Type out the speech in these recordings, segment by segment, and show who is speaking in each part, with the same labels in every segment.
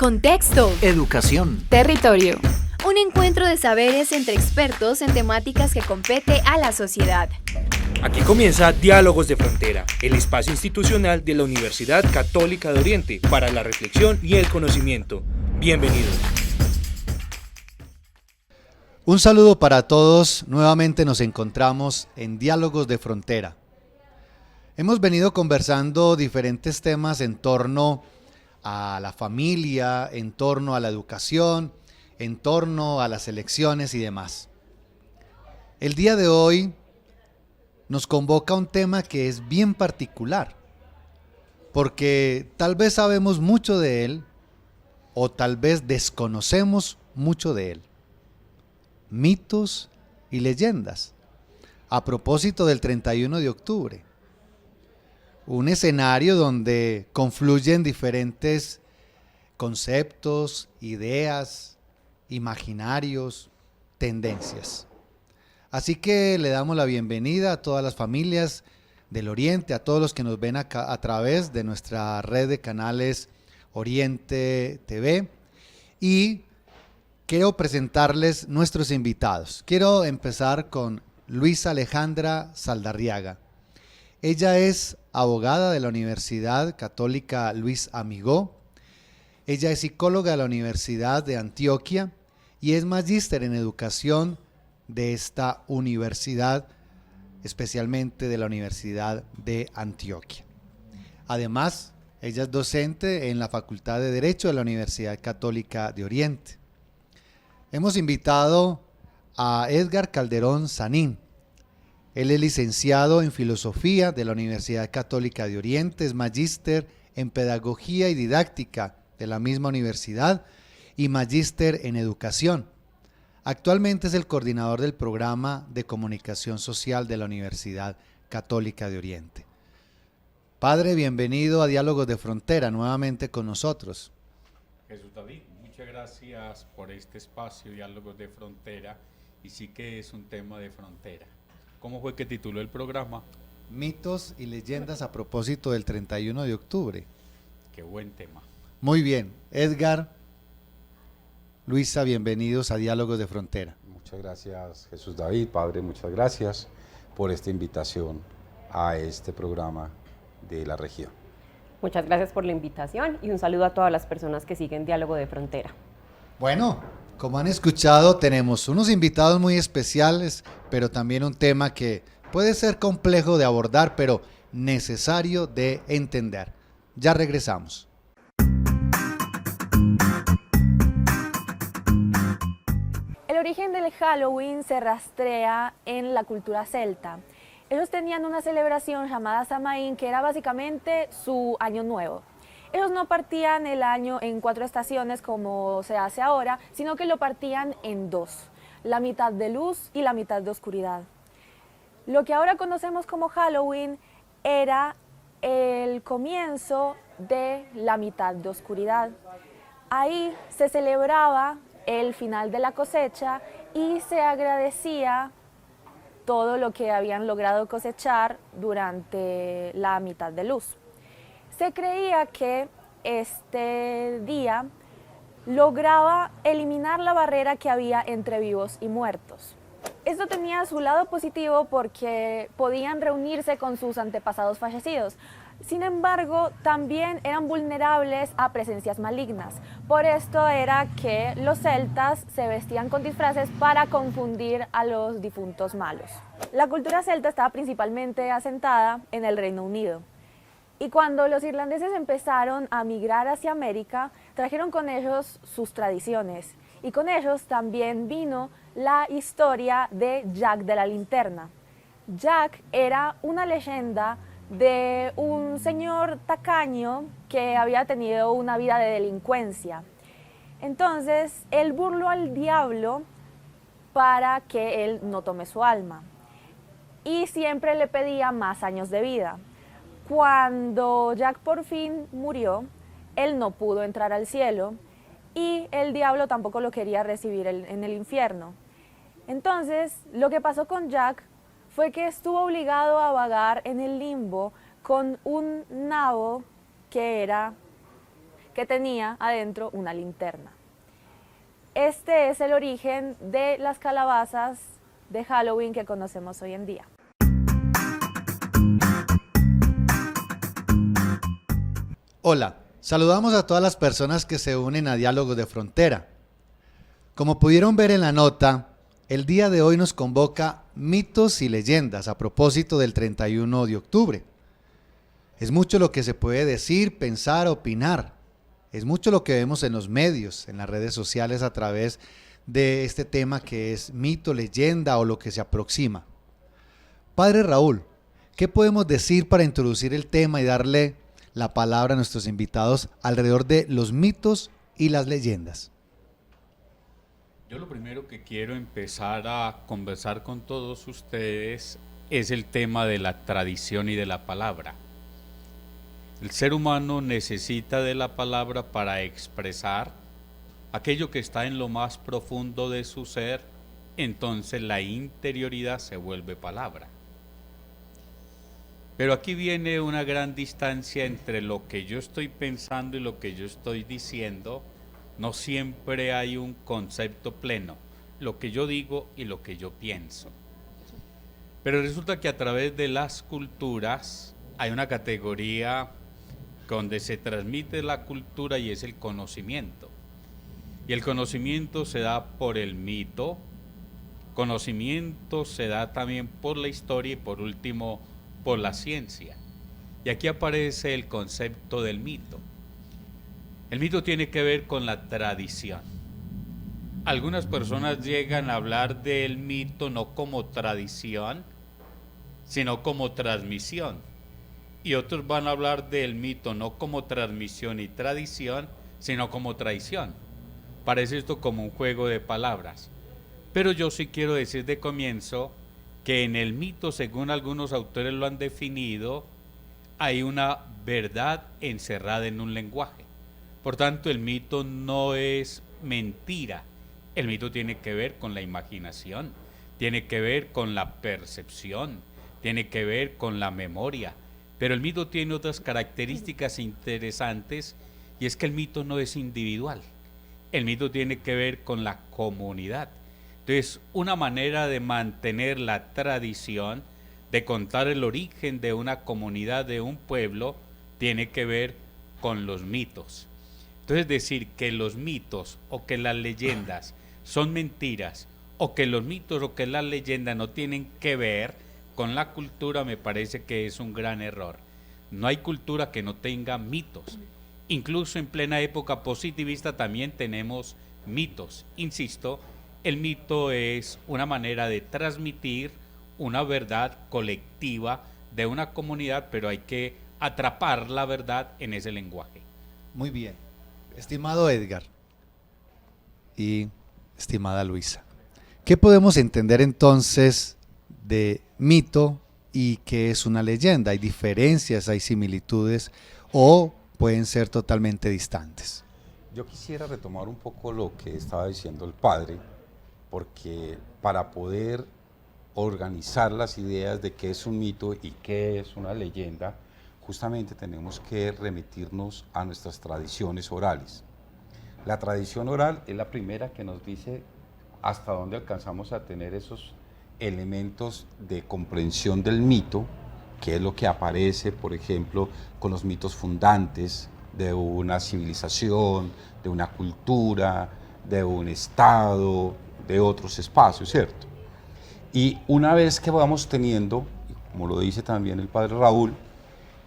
Speaker 1: Contexto.
Speaker 2: Educación.
Speaker 1: Territorio. Un encuentro de saberes entre expertos en temáticas que compete a la sociedad.
Speaker 3: Aquí comienza Diálogos de Frontera, el espacio institucional de la Universidad Católica de Oriente para la reflexión y el conocimiento. Bienvenidos.
Speaker 2: Un saludo para todos. Nuevamente nos encontramos en Diálogos de Frontera. Hemos venido conversando diferentes temas en torno a la familia, en torno a la educación, en torno a las elecciones y demás. El día de hoy nos convoca un tema que es bien particular, porque tal vez sabemos mucho de él o tal vez desconocemos mucho de él. Mitos y leyendas, a propósito del 31 de octubre. Un escenario donde confluyen diferentes conceptos, ideas, imaginarios, tendencias. Así que le damos la bienvenida a todas las familias del Oriente, a todos los que nos ven acá a través de nuestra red de canales Oriente TV, y quiero presentarles nuestros invitados. Quiero empezar con Luisa Alejandra Saldarriaga. Ella es abogada de la Universidad Católica Luis Amigó. Ella es psicóloga de la Universidad de Antioquia y es magíster en educación de esta universidad, especialmente de la Universidad de Antioquia. Además, ella es docente en la Facultad de Derecho de la Universidad Católica de Oriente. Hemos invitado a Edgar Calderón Sanín. Él es licenciado en Filosofía de la Universidad Católica de Oriente, es magíster en Pedagogía y Didáctica de la misma universidad y magíster en Educación. Actualmente es el coordinador del programa de Comunicación Social de la Universidad Católica de Oriente. Padre, bienvenido a Diálogos de Frontera, nuevamente con nosotros.
Speaker 4: Jesús David, muchas gracias por este espacio, Diálogos de Frontera, y sí que es un tema de frontera. ¿Cómo fue que tituló el programa?
Speaker 2: Mitos y leyendas a propósito del 31 de octubre.
Speaker 4: Qué buen tema.
Speaker 2: Muy bien. Edgar, Luisa, bienvenidos a Diálogos de Frontera.
Speaker 5: Muchas gracias, Jesús David. Padre, muchas gracias por esta invitación a este programa de la región.
Speaker 6: Muchas gracias por la invitación y un saludo a todas las personas que siguen Diálogo de Frontera.
Speaker 2: Bueno, como han escuchado, tenemos unos invitados muy especiales, pero también un tema que puede ser complejo de abordar, pero necesario de entender. Ya regresamos.
Speaker 7: El origen del Halloween se rastrea en la cultura celta. Ellos tenían una celebración llamada Samaín, que era básicamente su año nuevo. Ellos no partían el año en 4 estaciones como se hace ahora, sino que lo partían en 2, la mitad de luz y la mitad de oscuridad. Lo que ahora conocemos como Halloween era el comienzo de la mitad de oscuridad. Ahí se celebraba el final de la cosecha y se agradecía todo lo que habían logrado cosechar durante la mitad de luz. Se creía que este día lograba eliminar la barrera que había entre vivos y muertos. Esto tenía su lado positivo porque podían reunirse con sus antepasados fallecidos. Sin embargo, también eran vulnerables a presencias malignas. Por esto era que los celtas se vestían con disfraces para confundir a los difuntos malos. La cultura celta estaba principalmente asentada en el Reino Unido. Y cuando los irlandeses empezaron a migrar hacia América, trajeron con ellos sus tradiciones. Y con ellos también vino la historia de Jack de la Linterna. Jack era una leyenda de un señor tacaño que había tenido una vida de delincuencia. Entonces, él burló al diablo para que él no tome su alma. Y siempre le pedía más años de vida. Cuando Jack por fin murió, él no pudo entrar al cielo y el diablo tampoco lo quería recibir en el infierno. Entonces, lo que pasó con Jack fue que estuvo obligado a vagar en el limbo con un nabo que que tenía adentro una linterna. Este es el origen de las calabazas de Halloween que conocemos hoy en día.
Speaker 2: Hola, saludamos a todas las personas que se unen a Diálogos de Frontera. Como pudieron ver en la nota, el día de hoy nos convoca Mitos y Leyendas a propósito del 31 de octubre. Es mucho lo que se puede decir, pensar, opinar. Es mucho lo que vemos en los medios, en las redes sociales a través de este tema que es mito, leyenda o lo que se aproxima. Padre Raúl, ¿qué podemos decir para introducir el tema y darle la palabra a nuestros invitados alrededor de los mitos y las leyendas?
Speaker 4: Yo lo primero que quiero empezar a conversar con todos ustedes es el tema de la tradición y de la palabra. El ser humano necesita de la palabra para expresar aquello que está en lo más profundo de su ser, entonces la interioridad se vuelve palabra. Pero aquí viene una gran distancia entre lo que yo estoy pensando y lo que yo estoy diciendo. No siempre hay un concepto pleno, lo que yo digo y lo que yo pienso. Pero resulta que a través de las culturas hay una categoría donde se transmite la cultura y es el conocimiento. Y el conocimiento se da por el mito, conocimiento se da también por la historia y por último por la ciencia. Y aquí aparece el concepto del mito. El mito tiene que ver con la tradición. Algunas personas llegan a hablar del mito no como tradición, sino como transmisión. Y otros van a hablar del mito no como transmisión y tradición, sino como traición. Parece esto como un juego de palabras. Pero yo sí quiero decir de comienzo que en el mito, según algunos autores lo han definido, hay una verdad encerrada en un lenguaje. Por tanto, el mito no es mentira. El mito tiene que ver con la imaginación, tiene que ver con la percepción, tiene que ver con la memoria. Pero el mito tiene otras características interesantes y es que el mito no es individual. El mito tiene que ver con la comunidad. Entonces, una manera de mantener la tradición, de contar el origen de una comunidad, de un pueblo, tiene que ver con los mitos. Entonces, decir que los mitos o que las leyendas son mentiras, o que los mitos o que las leyendas no tienen que ver con la cultura, me parece que es un gran error. No hay cultura que no tenga mitos. Incluso en plena época positivista también tenemos mitos. Insisto, el mito es una manera de transmitir una verdad colectiva de una comunidad, pero hay que atrapar la verdad en ese lenguaje.
Speaker 2: Muy bien. Estimado Edgar y estimada Luisa, ¿qué podemos entender entonces de mito y qué es una leyenda? ¿Hay diferencias, hay similitudes o pueden ser totalmente distantes?
Speaker 5: Yo quisiera retomar un poco lo que estaba diciendo el padre, porque para poder organizar las ideas de qué es un mito y qué es una leyenda, justamente tenemos que remitirnos a nuestras tradiciones orales. La tradición oral es la primera que nos dice hasta dónde alcanzamos a tener esos elementos de comprensión del mito, que es lo que aparece, por ejemplo, con los mitos fundantes de una civilización, de una cultura, de un estado, de otros espacios, ¿cierto? Y una vez que vamos teniendo, como lo dice también el padre Raúl,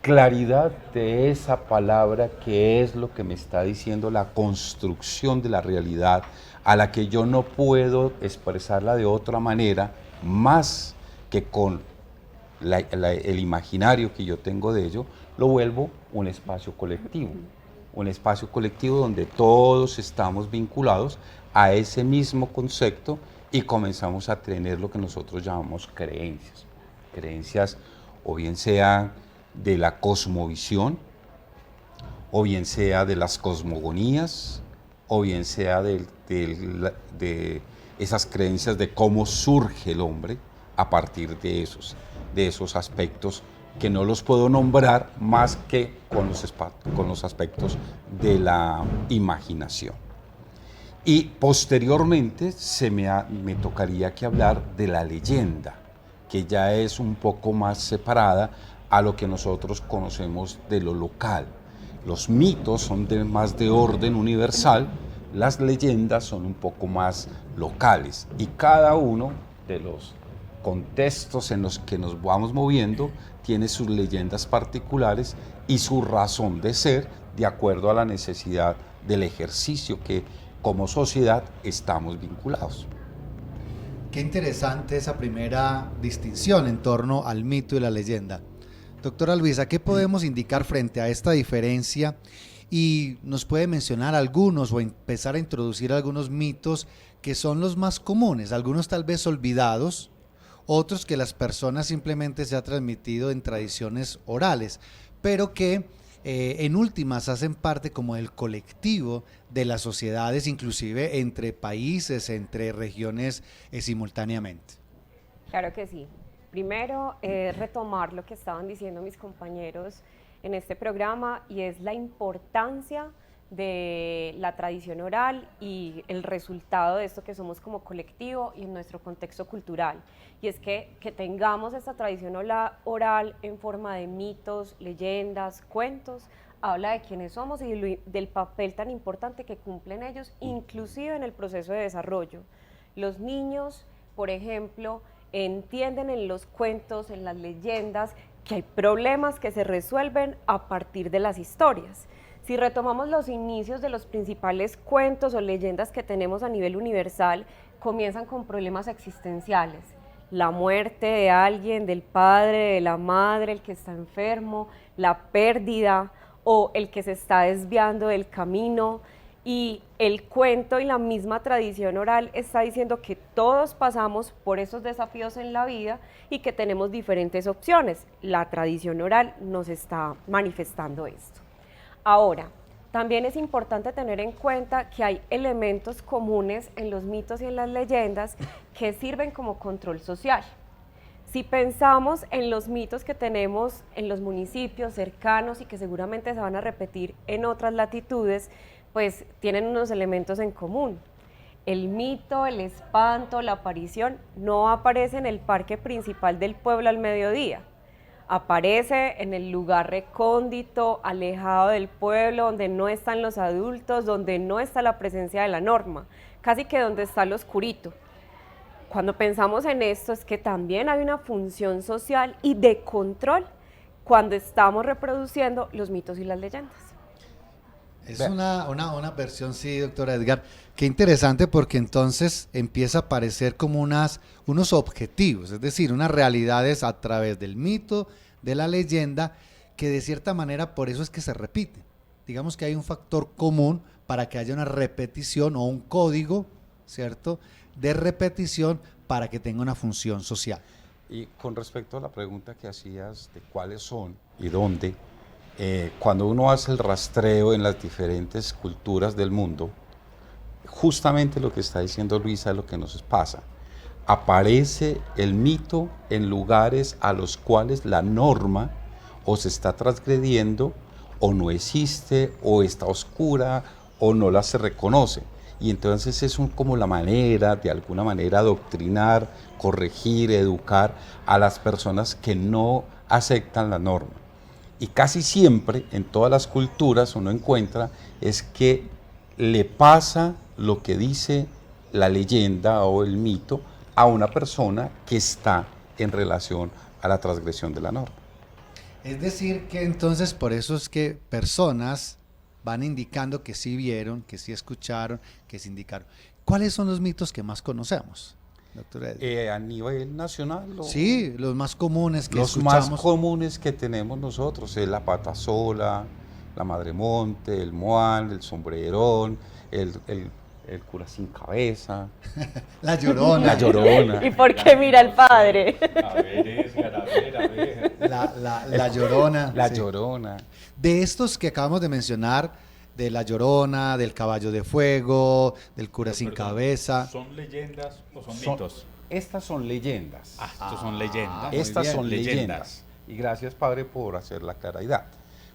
Speaker 5: claridad de esa palabra, que es lo que me está diciendo la construcción de la realidad, a la que yo no puedo expresarla de otra manera, más que con el imaginario que yo tengo de ello, lo vuelvo un espacio colectivo donde todos estamos vinculados a ese mismo concepto y comenzamos a tener lo que nosotros llamamos creencias o bien sea de la cosmovisión, o bien sea de las cosmogonías, o bien sea de esas creencias de cómo surge el hombre a partir de esos aspectos que no los puedo nombrar más que con los aspectos de la imaginación. Y posteriormente me tocaría que hablar de la leyenda, que ya es un poco más separada a lo que nosotros conocemos de lo local. Los mitos son más de orden universal, las leyendas son un poco más locales, y cada uno de los contextos en los que nos vamos moviendo tiene sus leyendas particulares y su razón de ser de acuerdo a la necesidad del ejercicio que como sociedad estamos vinculados.
Speaker 2: Qué interesante esa primera distinción en torno al mito y la leyenda. Doctora Luisa, ¿qué podemos indicar frente a esta diferencia? Y nos puede mencionar algunos o empezar a introducir algunos mitos que son los más comunes, algunos tal vez olvidados, otros que las personas simplemente se ha transmitido en tradiciones orales, pero que en últimas hacen parte como del colectivo de las sociedades, inclusive entre países, entre regiones simultáneamente.
Speaker 6: Claro que sí. Primero, retomar lo que estaban diciendo mis compañeros en este programa, y es la importancia de la tradición oral y el resultado de esto que somos como colectivo y en nuestro contexto cultural. Y es que tengamos esta tradición oral en forma de mitos, leyendas, cuentos, habla de quiénes somos y del papel tan importante que cumplen ellos, inclusive en el proceso de desarrollo. Los niños, por ejemplo, entienden en los cuentos, en las leyendas, que hay problemas que se resuelven a partir de las historias. Si retomamos los inicios de los principales cuentos o leyendas que tenemos a nivel universal, comienzan con problemas existenciales. La muerte de alguien, del padre, de la madre, el que está enfermo, la pérdida o el que se está desviando del camino. Y el cuento y la misma tradición oral está diciendo que todos pasamos por esos desafíos en la vida y que tenemos diferentes opciones. La tradición oral nos está manifestando esto. Ahora, también es importante tener en cuenta que hay elementos comunes en los mitos y en las leyendas que sirven como control social. Si pensamos en los mitos que tenemos en los municipios cercanos y que seguramente se van a repetir en otras latitudes, pues tienen unos elementos en común. El mito, el espanto, la aparición no aparece en el parque principal del pueblo al mediodía. Aparece en el lugar recóndito, alejado del pueblo, donde no están los adultos, donde no está la presencia de la norma, casi que donde está lo oscurito. Cuando pensamos en esto es que también hay una función social y de control cuando estamos reproduciendo los mitos y las leyendas.
Speaker 2: Es una versión, sí, doctora Edgar, qué interesante, porque entonces empieza a aparecer como unos objetivos, es decir, unas realidades a través del mito, de la leyenda, que de cierta manera por eso es que se repiten. Digamos que hay un factor común para que haya una repetición o un código, ¿cierto?, de repetición para que tenga una función social.
Speaker 5: Y con respecto a la pregunta que hacías de cuáles son y dónde, cuando uno hace el rastreo en las diferentes culturas del mundo, justamente lo que está diciendo Luisa es lo que nos pasa. Aparece el mito en lugares a los cuales la norma o se está transgrediendo, o no existe, o está oscura, o no la se reconoce. Y entonces es como la manera, de alguna manera, adoctrinar, corregir, educar a las personas que no aceptan la norma. Y casi siempre, en todas las culturas, uno encuentra es que le pasa lo que dice la leyenda o el mito a una persona que está en relación a la transgresión de la norma.
Speaker 2: Es decir, que entonces por eso es que personas van indicando que sí vieron, que sí escucharon, que sí indicaron. ¿Cuáles son los mitos que más conocemos, doctora Edgar?
Speaker 5: A nivel nacional.
Speaker 2: Sí, los más comunes que
Speaker 5: los
Speaker 2: escuchamos.
Speaker 5: Los más comunes que tenemos nosotros es la pata sola, la madre monte, el moán, el sombrerón, el cura sin cabeza.
Speaker 2: La llorona.
Speaker 5: La llorona.
Speaker 6: ¿Y por qué mira al padre?
Speaker 4: A ver, Edgar, a ver.
Speaker 2: La llorona.
Speaker 5: La
Speaker 2: sí.
Speaker 5: llorona.
Speaker 2: De estos que acabamos de mencionar, de la llorona, del caballo de fuego, del cura sin cabeza.
Speaker 4: ¿Son leyendas o son
Speaker 5: Son-
Speaker 4: mitos?
Speaker 5: Estas son leyendas.
Speaker 4: Estos son leyendas.
Speaker 2: muy
Speaker 5: Estas
Speaker 2: bien.
Speaker 5: son leyendas. Y gracias, padre, por hacer la claridad.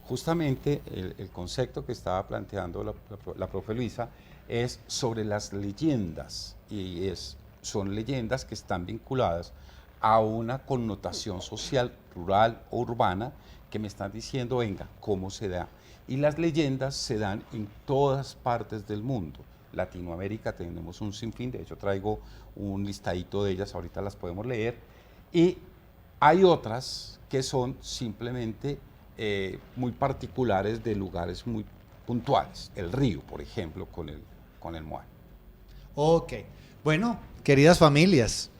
Speaker 5: Justamente el concepto que estaba planteando la profe Luisa es sobre las leyendas, y son leyendas que están vinculadas a una connotación social, rural o urbana, que me están diciendo, venga, ¿cómo se da? Y las leyendas se dan en todas partes del mundo. Latinoamérica tenemos un sinfín, de hecho traigo un listadito de ellas, ahorita las podemos leer, y hay otras que son simplemente muy particulares de lugares muy puntuales. El río, por ejemplo, con el Moai.
Speaker 2: Ok, bueno, queridas familias,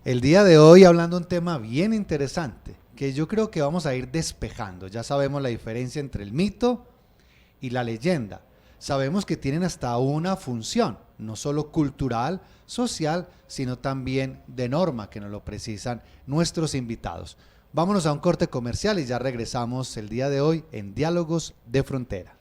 Speaker 2: el día de hoy hablando de un tema bien interesante, que yo creo que vamos a ir despejando. Ya sabemos la diferencia entre el mito y la leyenda. Sabemos que tienen hasta una función, no solo cultural, social, sino también de norma, que nos lo precisan nuestros invitados. Vámonos a un corte comercial y ya regresamos el día de hoy en Diálogos de Frontera.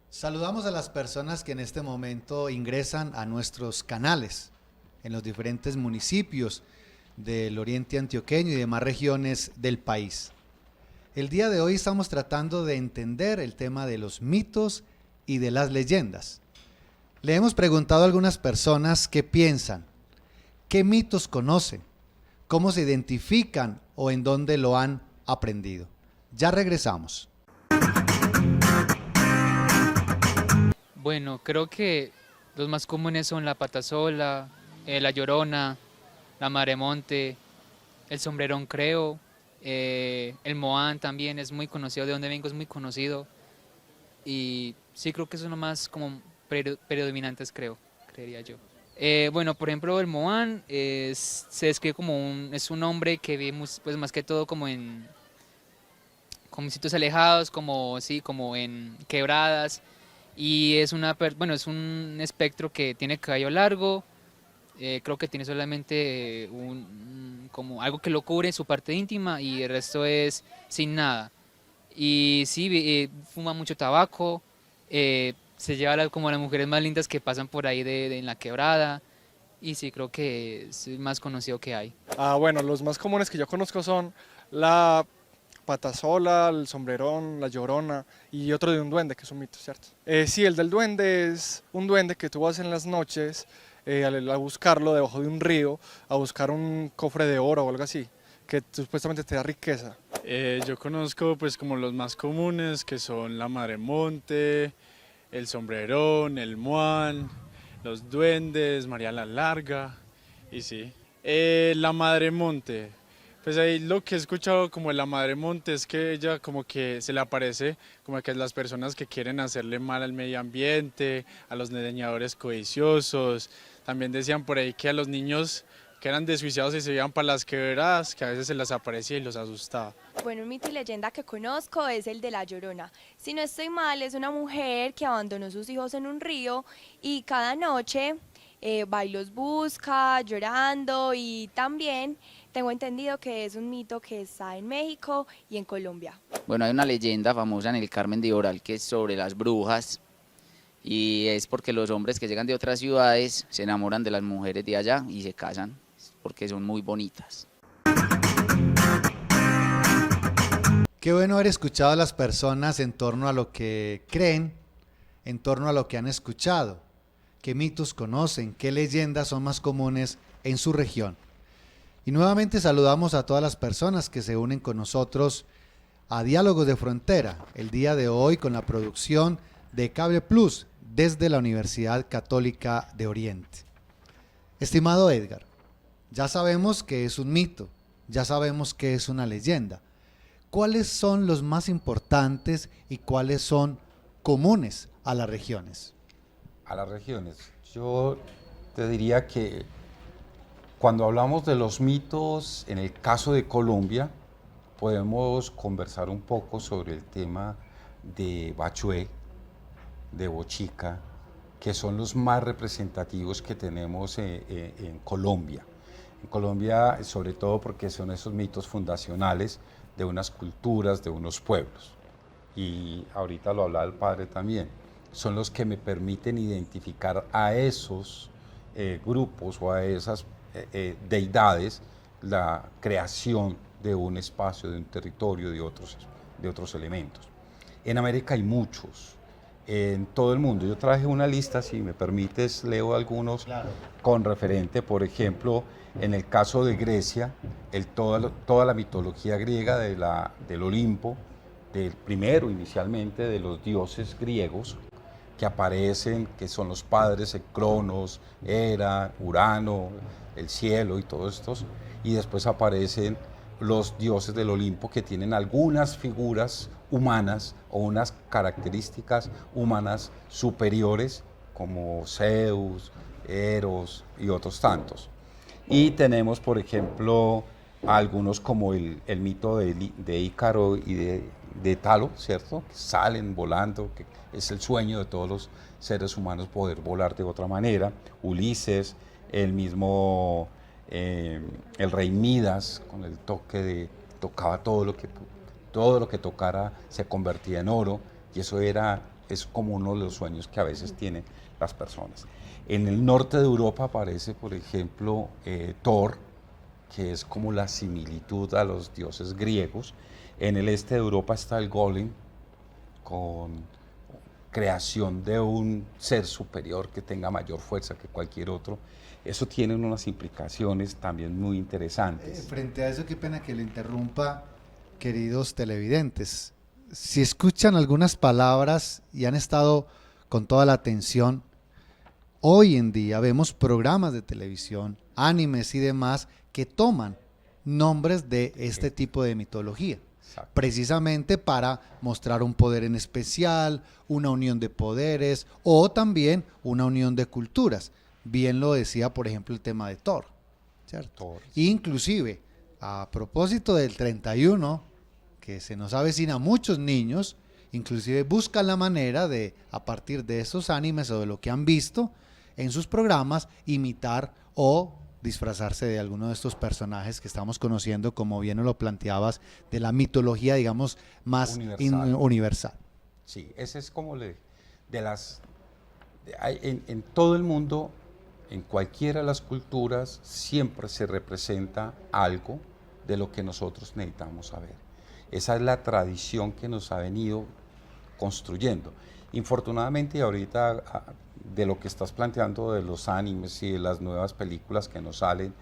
Speaker 2: Saludamos a las personas que en este momento ingresan a nuestros canales en los diferentes municipios del oriente antioqueño y demás regiones del país. El día de hoy estamos tratando de entender el tema de los mitos y de las leyendas. Le hemos preguntado a algunas personas qué piensan, qué mitos conocen, cómo se identifican o en dónde lo han aprendido. Ya regresamos.
Speaker 8: Bueno, creo que los más comunes son la patasola, la llorona, la maremonte, el sombrerón creo, el moán también es muy conocido, de donde vengo es muy conocido. Y sí, creo que son los más como predominantes, creería yo. Bueno, por ejemplo, el moán se describe como es un hombre que vive pues, más que todo como en sitios alejados, como en quebradas. Y es es un espectro que tiene cabello largo, creo que tiene solamente como algo que lo cubre en su parte íntima y el resto es sin nada. Y sí, fuma mucho tabaco, se lleva como las mujeres más lindas que pasan por ahí en la quebrada, y sí, creo que es el más conocido que hay.
Speaker 9: Bueno, los más comunes que yo conozco son la patasola, el sombrerón, la llorona y otro de un duende, que es un mito, ¿cierto? Sí, el del duende es un duende que tú vas en las noches a buscarlo debajo de un río, a buscar un cofre de oro o algo así, que supuestamente te da riqueza.
Speaker 10: Yo conozco pues como los más comunes, que son la maremonte, el sombrerón, el moán, los duendes, María la Larga, y sí. La madremonte. Pues ahí lo que he escuchado como de la Madremonte es que ella como que se le aparece como que las personas que quieren hacerle mal al medio ambiente, a los leñadores codiciosos. También decían por ahí que a los niños que eran desjuiciados y se iban para las quebradas, que a veces se les aparecía y los asustaba.
Speaker 11: Bueno, un mito y leyenda que conozco es el de la Llorona. Si no estoy mal, es una mujer que abandonó sus hijos en un río y cada noche va y los busca llorando, y también tengo entendido que es un mito que está en México y en Colombia.
Speaker 12: Bueno, hay una leyenda famosa en el Carmen de Oral que es sobre las brujas, y es porque los hombres que llegan de otras ciudades se enamoran de las mujeres de allá y se casan porque son muy bonitas.
Speaker 2: Qué bueno haber escuchado a las personas en torno a lo que creen, en torno a lo que han escuchado, qué mitos conocen, qué leyendas son más comunes en su región. Y nuevamente saludamos a todas las personas que se unen con nosotros a Diálogos de Frontera, el día de hoy con la producción de Cable Plus desde la Universidad Católica de Oriente. Estimado Edgar, ya sabemos que es un mito, ya sabemos que es una leyenda. ¿Cuáles son los más importantes y cuáles son comunes a las regiones?
Speaker 5: A las regiones. Yo te diría que cuando hablamos de los mitos, en el caso de Colombia, podemos conversar un poco sobre el tema de Bachué, de Bochica, que son los más representativos que tenemos en Colombia. En Colombia, sobre todo porque son esos mitos fundacionales de unas culturas, de unos pueblos. Y ahorita lo hablaba el padre también. Son los que me permiten identificar a esos grupos o a esas deidades, la creación de un espacio, de un territorio, de otros elementos. En América hay muchos, en todo el mundo. Yo traje una lista, si me permites, leo algunos con referente, por ejemplo, en el caso de Grecia, toda la mitología griega del Olimpo, del primero inicialmente de los dioses griegos que aparecen, que son los padres, Cronos, Hera, Urano, el cielo y todos estos, y después aparecen los dioses del Olimpo que tienen algunas figuras humanas o unas características humanas superiores como Zeus, Eros y otros tantos. Y tenemos, por ejemplo, algunos como el mito de Ícaro y de Talo, ¿cierto? Que salen volando, que es el sueño de todos los seres humanos poder volar de otra manera. Ulises, el mismo, el rey Midas, con el toque tocaba todo lo que tocara se convertía en oro, y eso es como uno de los sueños que a veces tienen las personas. En el norte de Europa aparece, por ejemplo, Thor, que es como la similitud a los dioses griegos. En el este de Europa está el golem, con creación de un ser superior que tenga mayor fuerza que cualquier otro. Eso tiene unas implicaciones también muy interesantes.
Speaker 2: Frente a eso, qué pena que lo interrumpa, queridos televidentes. Si escuchan algunas palabras y han estado con toda la atención, hoy en día vemos programas de televisión, animes y demás que toman nombres de este tipo de mitología, precisamente para mostrar un poder en especial, una unión de poderes o también una unión de culturas. Bien lo decía, por ejemplo, el tema de Thor, ¿cierto? Inclusive, a propósito del 31, que se nos avecina a muchos niños, inclusive buscan la manera de, a partir de esos animes o de lo que han visto en sus programas, imitar o disfrazarse de alguno de estos personajes que estamos conociendo, como bien lo planteabas, de la mitología, digamos, más universal.
Speaker 5: Sí, ese es como en todo el mundo, en cualquiera de las culturas, siempre se representa algo de lo que nosotros necesitamos saber. Esa es la tradición que nos ha venido construyendo. Infortunadamente, y ahorita de lo que estás planteando de los animes y de las nuevas películas que nos salen,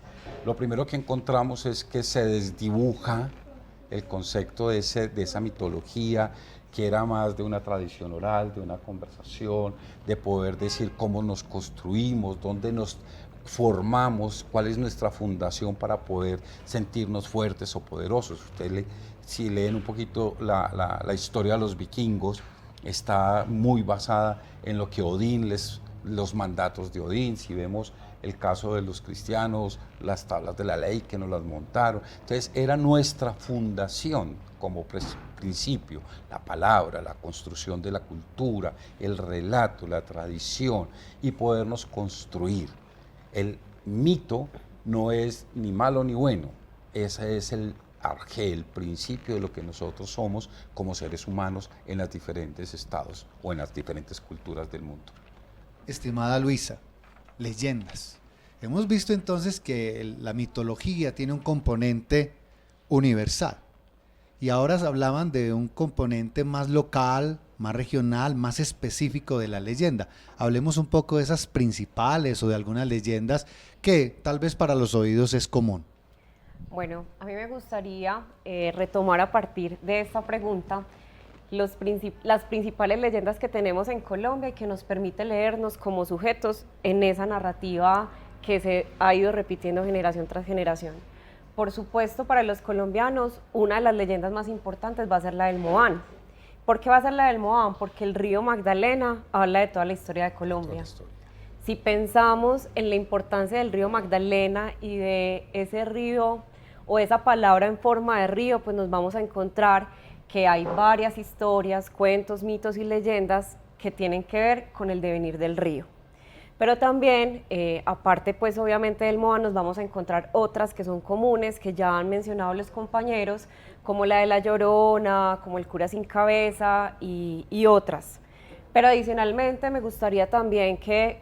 Speaker 5: lo primero que encontramos es que se desdibuja el concepto de esa mitología, que era más de una tradición oral, de una conversación, de poder decir cómo nos construimos, dónde nos formamos, cuál es nuestra fundación para poder sentirnos fuertes o poderosos. Si leen un poquito la historia de los vikingos, está muy basada en lo que Odín, los mandatos de Odín. Si vemos el caso de los cristianos, las tablas de la ley que nos las montaron. Entonces era nuestra fundación como principio, la palabra, la construcción de la cultura, el relato, la tradición, y podernos construir. El mito no es ni malo ni bueno, ese es el arjé, el principio de lo que nosotros somos como seres humanos en los diferentes estados o en las diferentes culturas del mundo.
Speaker 2: Estimada Luisa, leyendas. Hemos visto entonces que la mitología tiene un componente universal y ahora hablaban de un componente más local, más regional, más específico de la leyenda. Hablemos un poco de esas principales o de algunas leyendas que tal vez para los oídos es común.
Speaker 6: Bueno, a mí me gustaría retomar a partir de esta pregunta las principales leyendas que tenemos en Colombia y que nos permite leernos como sujetos en esa narrativa que se ha ido repitiendo generación tras generación. Por supuesto, para los colombianos, una de las leyendas más importantes va a ser la del Moán. ¿Por qué va a ser la del Moán? Porque el río Magdalena habla de toda la historia de Colombia. Si pensamos en la importancia del río Magdalena y de ese río o esa palabra en forma de río, pues nos vamos a encontrar que hay varias historias, cuentos, mitos y leyendas que tienen que ver con el devenir del río. Pero también, aparte pues obviamente del Moán, nos vamos a encontrar otras que son comunes, que ya han mencionado los compañeros, como la de La Llorona, como el cura sin cabeza y otras. Pero adicionalmente me gustaría también que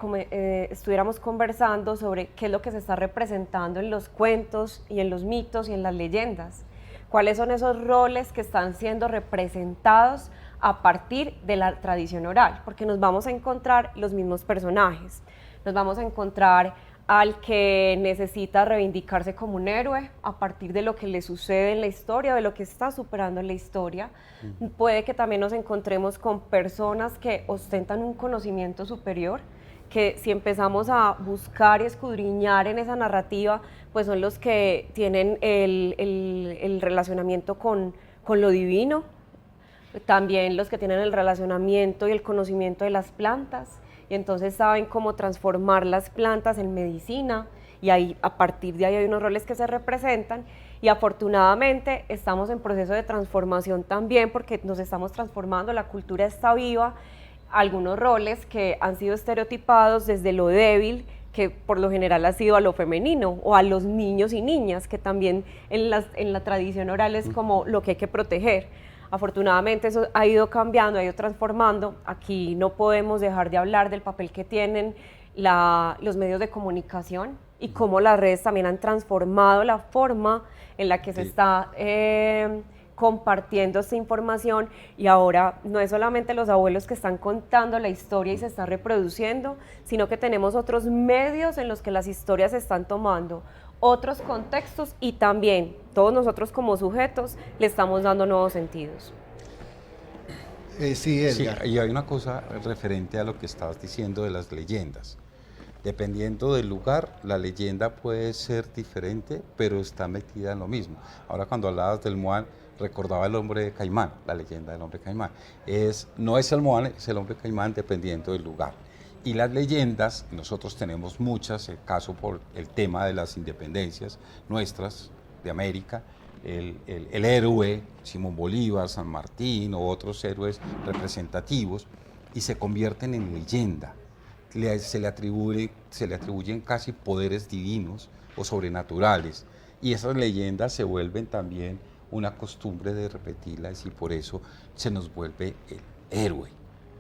Speaker 6: estuviéramos conversando sobre qué es lo que se está representando en los cuentos y en los mitos y en las leyendas. ¿Cuáles son esos roles que están siendo representados a partir de la tradición oral? Porque nos vamos a encontrar los mismos personajes. Nos vamos a encontrar al que necesita reivindicarse como un héroe a partir de lo que le sucede en la historia, de lo que está superando en la historia. Puede que también nos encontremos con personas que ostentan un conocimiento superior, que si empezamos a buscar y escudriñar en esa narrativa, pues son los que tienen el relacionamiento con lo divino, también los que tienen el relacionamiento y el conocimiento de las plantas, y entonces saben cómo transformar las plantas en medicina, y ahí, a partir de ahí hay unos roles que se representan, y afortunadamente estamos en proceso de transformación también, porque nos estamos transformando, la cultura está viva, algunos roles que han sido estereotipados desde lo débil, que por lo general ha sido a lo femenino, o a los niños y niñas, que también en la tradición oral es como lo que hay que proteger. Afortunadamente eso ha ido cambiando, ha ido transformando. Aquí no podemos dejar de hablar del papel que tienen los medios de comunicación y cómo las redes también han transformado la forma en la que se está compartiendo esta información, y ahora no es solamente los abuelos que están contando la historia y se está reproduciendo, sino que tenemos otros medios en los que las historias se están tomando, otros contextos, y también todos nosotros como sujetos le estamos dando nuevos sentidos.
Speaker 2: Sí, Edgar.
Speaker 5: Sí, y hay una cosa referente a lo que estabas diciendo de las leyendas. Dependiendo del lugar, la leyenda puede ser diferente, pero está metida en lo mismo. Ahora, cuando hablabas del Moán, recordaba el hombre caimán, la leyenda del hombre caimán. No es el Moán, es el hombre caimán, dependiendo del lugar. Y las leyendas, nosotros tenemos muchas, el caso por el tema de las independencias nuestras, de América, el héroe, Simón Bolívar, San Martín o otros héroes representativos, y se convierten en leyenda. Se le atribuyen casi poderes divinos o sobrenaturales, y esas leyendas se vuelven también una costumbre de repetirlas, y por eso se nos vuelve el héroe,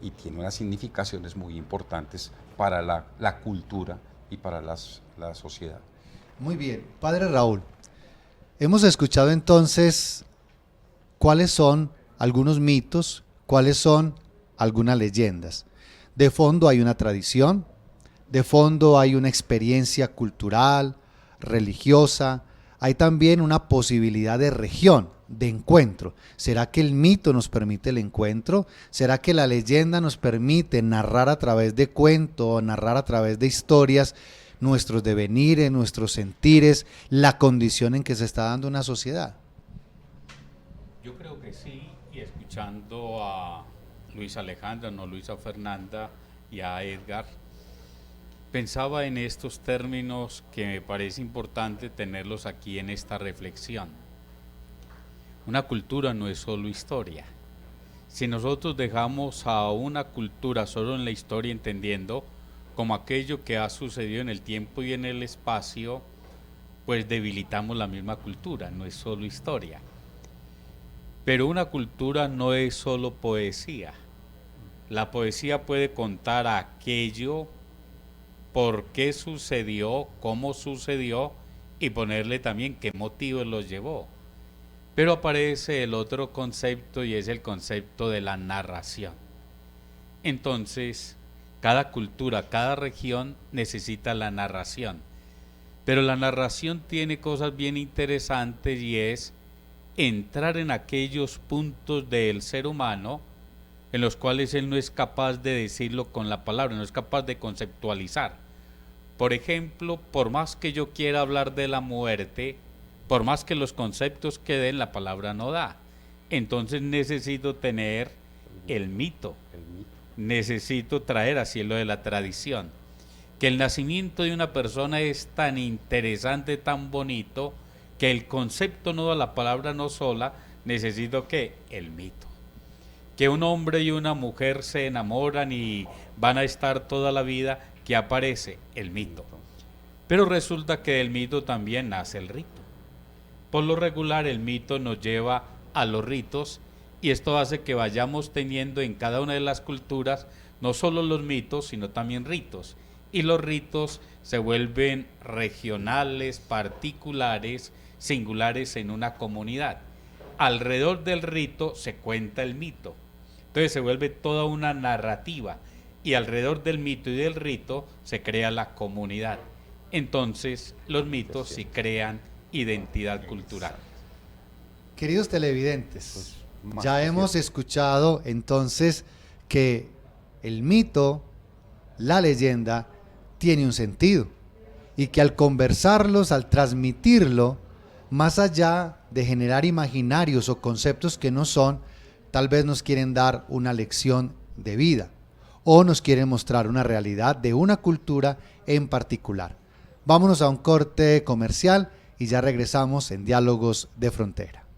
Speaker 5: y tiene unas significaciones muy importantes para la cultura y para la sociedad.
Speaker 2: Muy bien, Padre Raúl, hemos escuchado entonces cuáles son algunos mitos, cuáles son algunas leyendas. De fondo hay una tradición, de fondo hay una experiencia cultural, religiosa, hay también una posibilidad de región, de encuentro. ¿Será que el mito nos permite el encuentro? ¿Será que la leyenda nos permite narrar a través de cuentos, narrar a través de historias nuestros devenires, nuestros sentires, la condición en que se está dando una sociedad?
Speaker 4: Yo creo que sí, y escuchando a Luisa Alejandra, no Luisa Fernanda, y a Edgar, pensaba en estos términos que me parece importante tenerlos aquí en esta reflexión. Una cultura no es solo historia. Si nosotros dejamos a una cultura solo en la historia, entendiendo como aquello que ha sucedido en el tiempo y en el espacio, pues debilitamos la misma cultura, no es solo historia. Pero una cultura no es solo poesía. La poesía puede contar aquello, por qué sucedió, cómo sucedió, y ponerle también qué motivos los llevó. Pero aparece el otro concepto, y es el concepto de la narración. Entonces, cada cultura, cada región necesita la narración. Pero la narración tiene cosas bien interesantes y es entrar en aquellos puntos del ser humano en los cuales él no es capaz de decirlo con la palabra, no es capaz de conceptualizar. Por ejemplo, por más que yo quiera hablar de la muerte, por más que los conceptos que den, la palabra no da. Entonces necesito tener el mito, necesito traer así lo de la tradición. Que el nacimiento de una persona es tan interesante, tan bonito, que el concepto no da, la palabra no sola, necesito que el mito. Que un hombre y una mujer se enamoran y van a estar toda la vida, que aparece el mito. Pero resulta que del mito también nace el rito. Por lo regular el mito nos lleva a los ritos y esto hace que vayamos teniendo en cada una de las culturas no solo los mitos, sino también ritos. Y los ritos se vuelven regionales, particulares, singulares en una comunidad. Alrededor del rito se cuenta el mito. Entonces se vuelve toda una narrativa y alrededor del mito y del rito se crea la comunidad. Entonces los mitos sí crean identidad cultural.
Speaker 2: Queridos televidentes, ya hemos escuchado entonces que el mito, la leyenda, tiene un sentido y que al conversarlos, al transmitirlo, más allá de generar imaginarios o conceptos que no son, tal vez nos quieren dar una lección de vida o nos quieren mostrar una realidad de una cultura en particular. Vámonos a un corte comercial y ya regresamos en Diálogos de Frontera.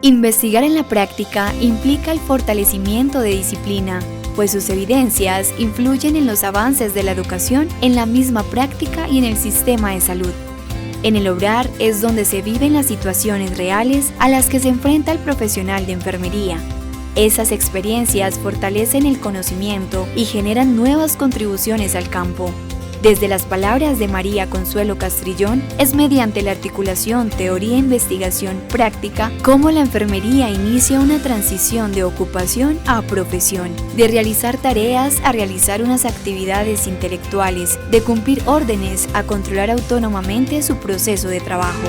Speaker 1: Investigar en la práctica implica el fortalecimiento de disciplina, pues sus evidencias influyen en los avances de la educación, en la misma práctica y en el sistema de salud. En el obrar es donde se viven las situaciones reales a las que se enfrenta el profesional de enfermería. Esas experiencias fortalecen el conocimiento y generan nuevas contribuciones al campo. Desde las palabras de María Consuelo Castrillón, es mediante la articulación teoría-investigación práctica cómo la enfermería inicia una transición de ocupación a profesión, de realizar tareas a realizar unas actividades intelectuales, de cumplir órdenes a controlar autónomamente su proceso de trabajo.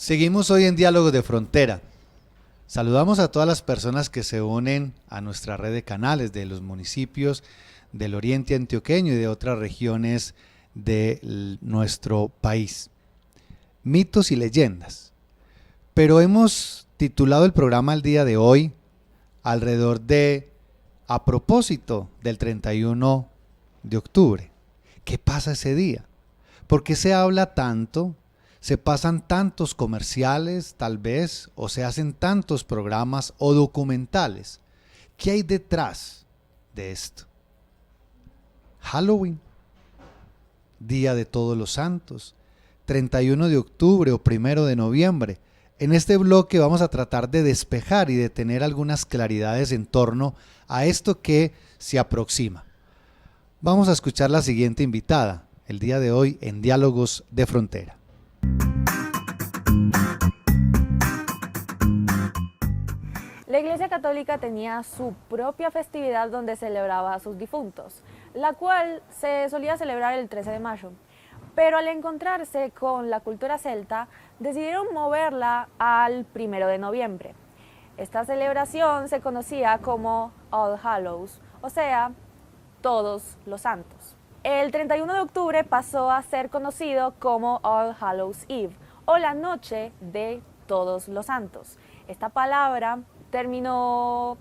Speaker 2: Seguimos hoy en Diálogos de Frontera. Saludamos a todas las personas que se unen a nuestra red de canales de los municipios del oriente antioqueño y de otras regiones de nuestro país. Mitos y leyendas. Pero hemos titulado el programa el día de hoy alrededor de, a propósito del 31 de octubre. ¿Qué pasa ese día? ¿Por qué se habla tanto? Se pasan tantos comerciales, tal vez, o se hacen tantos programas o documentales. ¿Qué hay detrás de esto? Halloween, Día de Todos los Santos, 31 de octubre o 1 de noviembre. En este bloque vamos a tratar de despejar y de tener algunas claridades en torno a esto que se aproxima. Vamos a escuchar la siguiente invitada, el día de hoy en Diálogos de Frontera.
Speaker 7: La Iglesia Católica tenía su propia festividad donde celebraba a sus difuntos, la cual se solía celebrar el 13 de mayo. Pero al encontrarse con la cultura celta, decidieron moverla al 1 de noviembre. Esta celebración se conocía como All Hallows, o sea, Todos los Santos. El 31 de octubre pasó a ser conocido como All Hallows Eve, o la Noche de Todos los Santos. Esta palabra terminó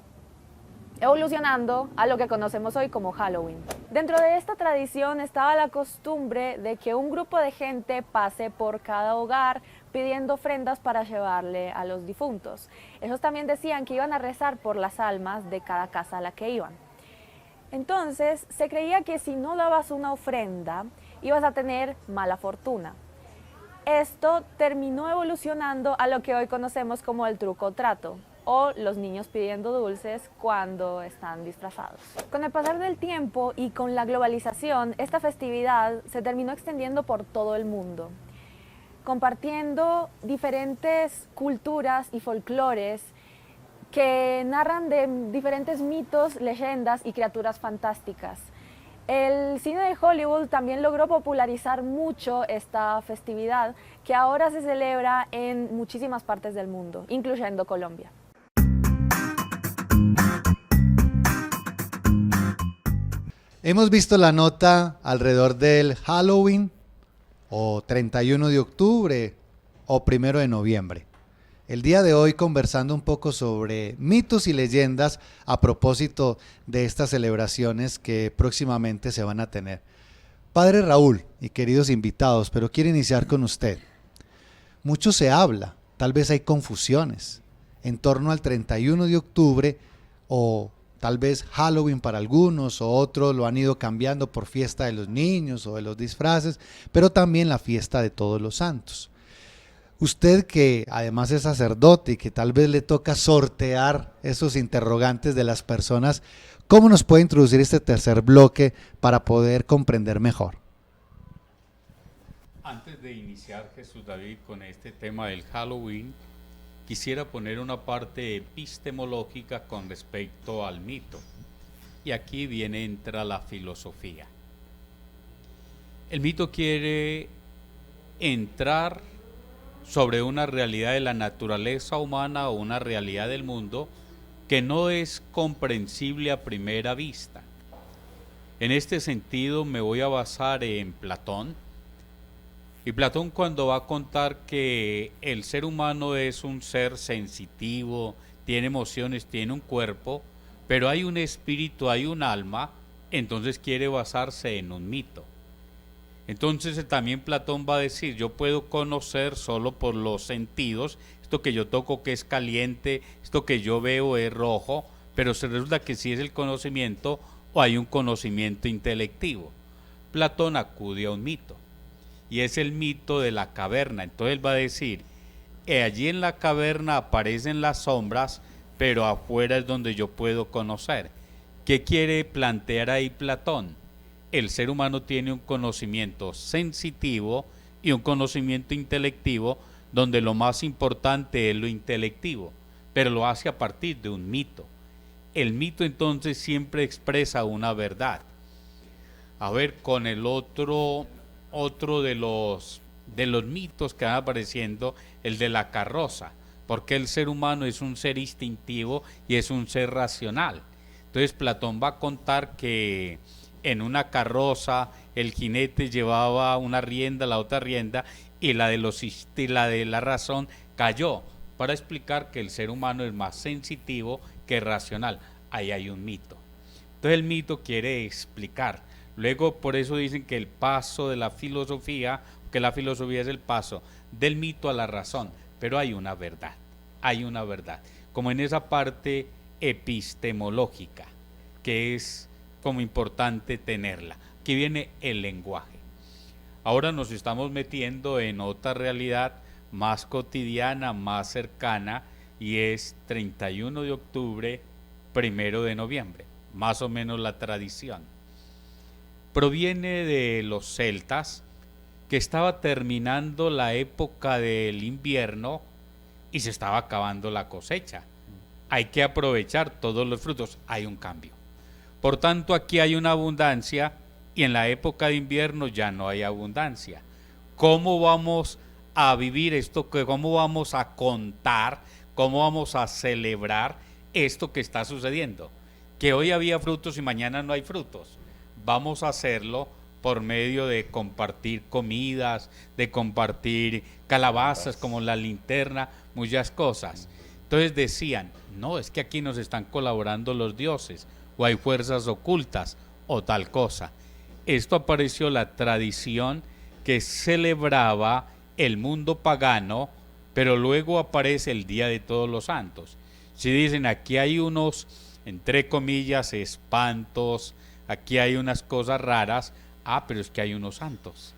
Speaker 7: evolucionando a lo que conocemos hoy como Halloween. Dentro de esta tradición estaba la costumbre de que un grupo de gente pase por cada hogar pidiendo ofrendas para llevarle a los difuntos. Ellos también decían que iban a rezar por las almas de cada casa a la que iban. Entonces se creía que si no dabas una ofrenda ibas a tener mala fortuna. Esto terminó evolucionando a lo que hoy conocemos como el truco o trato, o los niños pidiendo dulces cuando están disfrazados. Con el pasar del tiempo y con la globalización, esta festividad se terminó extendiendo por todo el mundo, compartiendo diferentes culturas y folclores que narran de diferentes mitos, leyendas y criaturas fantásticas. El cine de Hollywood también logró popularizar mucho esta festividad, que ahora se celebra en muchísimas partes del mundo, incluyendo Colombia.
Speaker 2: Hemos visto la nota alrededor del Halloween, o 31 de octubre, o 1 de noviembre. El día de hoy conversando un poco sobre mitos y leyendas a propósito de estas celebraciones que próximamente se van a tener. Padre Raúl y queridos invitados, pero quiero iniciar con usted. Mucho se habla, tal vez hay confusiones en torno al 31 de octubre o tal vez Halloween para algunos o otros lo han ido cambiando por fiesta de los niños o de los disfraces, pero también la fiesta de todos los santos. Usted que además es sacerdote y que tal vez le toca sortear esos interrogantes de las personas, ¿cómo nos puede introducir este tercer bloque para poder comprender mejor?
Speaker 4: Antes de iniciar, Jesús David, con este tema del Halloween, quisiera poner una parte epistemológica con respecto al mito. Y aquí entra la filosofía. El mito quiere entrar sobre una realidad de la naturaleza humana o una realidad del mundo que no es comprensible a primera vista. En este sentido me voy a basar en Platón. Y Platón, cuando va a contar que el ser humano es un ser sensitivo, tiene emociones, tiene un cuerpo, pero hay un espíritu, hay un alma, entonces quiere basarse en un mito. Entonces también Platón va a decir, yo puedo conocer solo por los sentidos, esto que yo toco que es caliente, esto que yo veo es rojo, pero se resulta que sí es el conocimiento o hay un conocimiento intelectivo. Platón acude a un mito, y es el mito de la caverna. Entonces él va a decir, allí en la caverna aparecen las sombras, pero afuera es donde yo puedo conocer. ¿Qué quiere plantear ahí Platón? El ser humano tiene un conocimiento sensitivo y un conocimiento intelectivo, donde lo más importante es lo intelectivo, pero lo hace a partir de un mito. El mito entonces siempre expresa una verdad. A ver, con el otro de los mitos que van apareciendo, el de la carroza, porque el ser humano es un ser instintivo y es un ser racional. Entonces Platón va a contar que en una carroza el jinete llevaba una rienda, la otra rienda, y la de la razón cayó, para explicar que el ser humano es más sensitivo que racional. Ahí hay un mito. Entonces el mito quiere explicar. Luego por eso dicen que el paso de la filosofía, que la filosofía es el paso del mito a la razón, pero hay una verdad, como en esa parte epistemológica, que es como importante tenerla. Aquí viene el lenguaje. Ahora nos estamos metiendo en otra realidad más cotidiana, más cercana, y es 31 de octubre, 1 de noviembre, más o menos la tradición. Proviene de los celtas, que estaba terminando la época del invierno y se estaba acabando la cosecha. Hay que aprovechar todos los frutos, hay un cambio. Por tanto, aquí hay una abundancia y en la época de invierno ya no hay abundancia. ¿Cómo vamos a vivir esto? ¿Cómo vamos a contar? ¿Cómo vamos a celebrar esto que está sucediendo? Que hoy había frutos y mañana no hay frutos. Vamos a hacerlo por medio de compartir comidas, de compartir calabazas como la linterna, muchas cosas. Entonces decían, no, es que aquí nos están colaborando los dioses, o hay fuerzas ocultas, o tal cosa. Esto apareció la tradición que celebraba el mundo pagano, pero luego aparece el Día de Todos los Santos. Si dicen, aquí hay unos, entre comillas, espantos, aquí hay unas cosas raras, pero es que hay unos santos.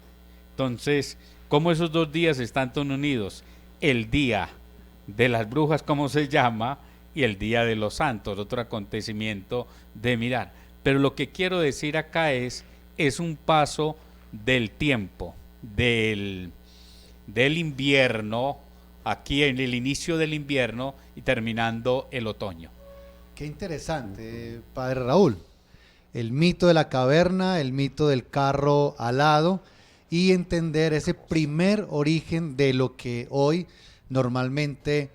Speaker 4: Entonces, ¿cómo esos dos días están tan unidos? El Día de las Brujas, como se llama, y el Día de los Santos, otro acontecimiento de mirar. Pero lo que quiero decir acá es un paso del tiempo, del invierno, aquí en el inicio del invierno y terminando el otoño.
Speaker 2: Qué interesante, padre Raúl. El mito de la caverna, el mito del carro alado y entender ese primer origen de lo que hoy normalmente,